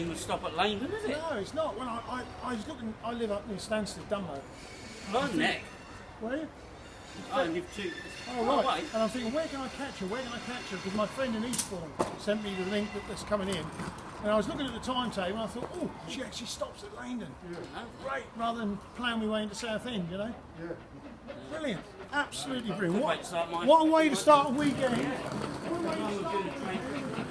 even stop at Laindon, is it? No, it's not. When I was looking, I live up near Stansted, Dunmo. Oh, neck. Where? I live too. Oh, right. And I'm thinking, where can I catch her? Where can I catch her? Because my friend in Eastbourne sent me the link that's coming in. And I was looking at the timetable and I thought, oh, she actually stops at Laindon. Yeah. Great, rather than ploughing my way into Southend, you know? Yeah. Brilliant. Absolutely brilliant. What a way to start a weekend. What a way to start a weekend.